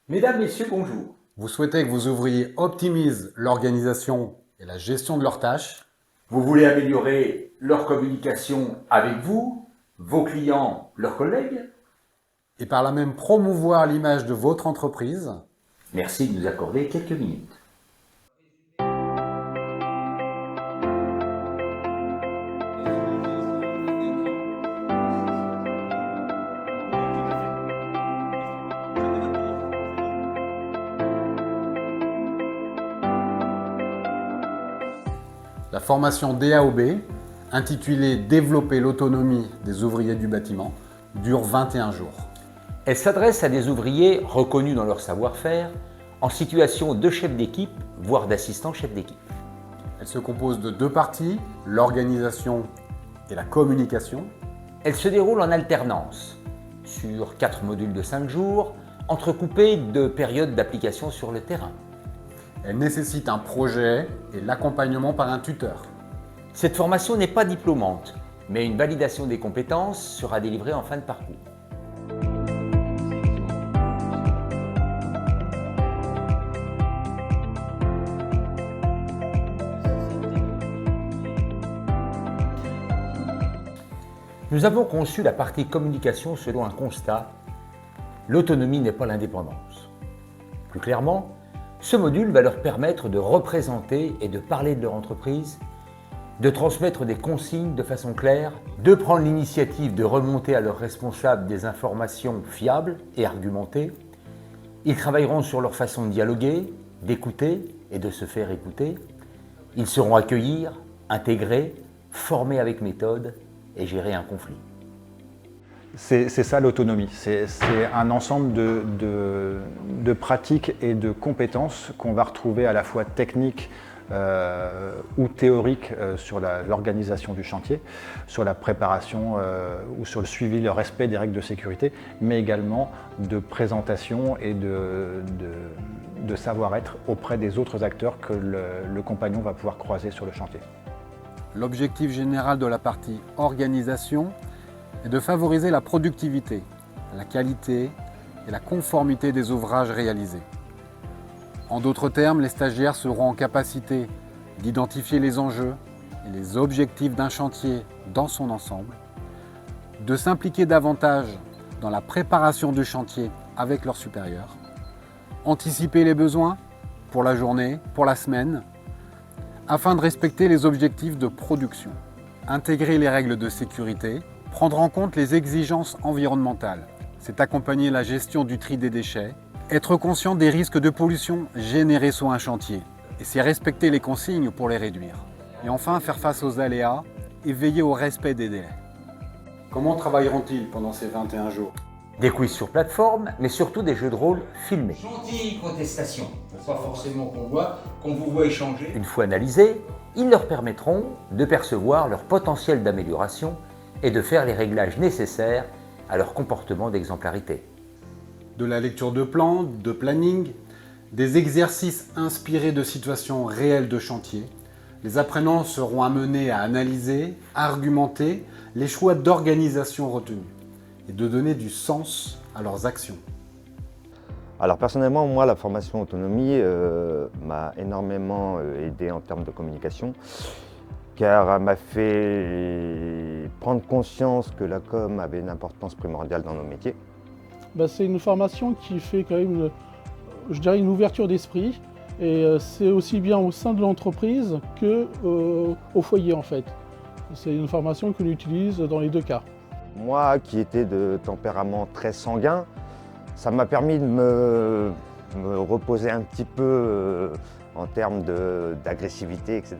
Mesdames, Messieurs, bonjour. Vous souhaitez que vos ouvriers optimisent l'organisation et la gestion de leurs tâches. Vous voulez améliorer leur communication avec vous, vos clients, leurs collègues. Et par là même promouvoir l'image de votre entreprise. Merci de nous accorder quelques minutes. La formation DAOB, intitulée Développer l'autonomie des ouvriers du bâtiment, dure 21 jours. Elle s'adresse à des ouvriers reconnus dans leur savoir-faire, en situation de chef d'équipe, voire d'assistant chef d'équipe. Elle se compose de 2 parties, l'organisation et la communication. Elle se déroule en alternance, sur 4 modules de 5 jours, entrecoupés de périodes d'application sur le terrain. Elle nécessite un projet et l'accompagnement par un tuteur. Cette formation n'est pas diplômante, mais une validation des compétences sera délivrée en fin de parcours. Nous avons conçu la partie communication selon un constat: l'autonomie n'est pas l'indépendance. Plus clairement, ce module va leur permettre de représenter et de parler de leur entreprise, de transmettre des consignes de façon claire, de prendre l'initiative de remonter à leurs responsables des informations fiables et argumentées. Ils travailleront sur leur façon de dialoguer, d'écouter et de se faire écouter. Ils sauront accueillir, intégrer, former avec méthode et gérer un conflit. C'est ça l'autonomie, c'est un ensemble de pratiques et de compétences qu'on va retrouver à la fois techniques ou théoriques sur l'organisation du chantier, sur la préparation ou sur le suivi, le respect des règles de sécurité, mais également de présentation et de savoir-être auprès des autres acteurs que le compagnon va pouvoir croiser sur le chantier. L'objectif général de la partie organisation est de favoriser la productivité, la qualité et la conformité des ouvrages réalisés. En d'autres termes, les stagiaires seront en capacité d'identifier les enjeux et les objectifs d'un chantier dans son ensemble, de s'impliquer davantage dans la préparation du chantier avec leurs supérieurs, anticiper les besoins pour la journée, pour la semaine, afin de respecter les objectifs de production, intégrer les règles de sécurité, prendre en compte les exigences environnementales, c'est accompagner la gestion du tri des déchets, être conscient des risques de pollution générés sur un chantier, et c'est respecter les consignes pour les réduire. Et enfin, faire face aux aléas et veiller au respect des délais. Comment travailleront-ils pendant ces 21 jours ? Des quiz sur plateforme, mais surtout des jeux de rôle filmés. Gentille contestation, pas forcément qu'on vous voit échanger. Une fois analysés, ils leur permettront de percevoir leur potentiel d'amélioration et de faire les réglages nécessaires à leur comportement d'exemplarité. De la lecture de plans, de planning, des exercices inspirés de situations réelles de chantier, les apprenants seront amenés à analyser, à argumenter les choix d'organisation retenus et de donner du sens à leurs actions. Alors personnellement, moi, la formation autonomie m'a énormément aidé en termes de communication, car elle m'a fait prendre conscience que la com avait une importance primordiale dans nos métiers. C'est une formation qui fait quand même, je dirais, une ouverture d'esprit, et c'est aussi bien au sein de l'entreprise qu'au foyer en fait. C'est une formation que l'on utilise dans les 2 cas. Moi, qui étais de tempérament très sanguin, ça m'a permis de me reposer un petit peu en termes d'agressivité, etc.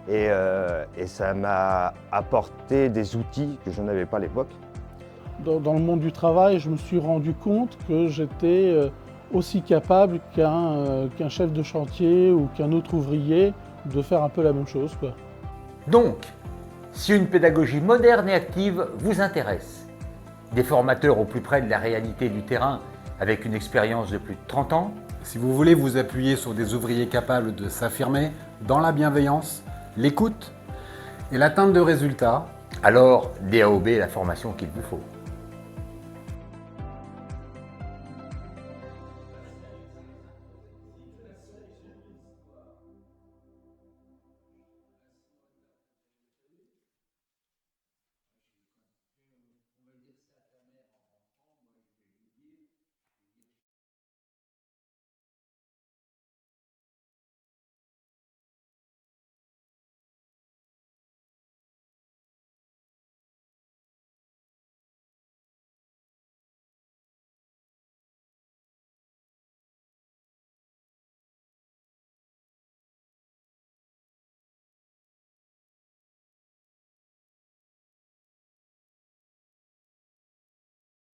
Et ça m'a apporté des outils que je n'avais pas à l'époque. Dans le monde du travail, je me suis rendu compte que j'étais aussi capable qu'un chef de chantier ou qu'un autre ouvrier de faire un peu la même chose, quoi. Donc, si une pédagogie moderne et active vous intéresse, des formateurs au plus près de la réalité du terrain avec une expérience de plus de 30 ans, Si vous voulez vous appuyer sur des ouvriers capables de s'affirmer dans la bienveillance, l'écoute et l'atteinte de résultats, alors DAOB est la formation qu'il vous faut.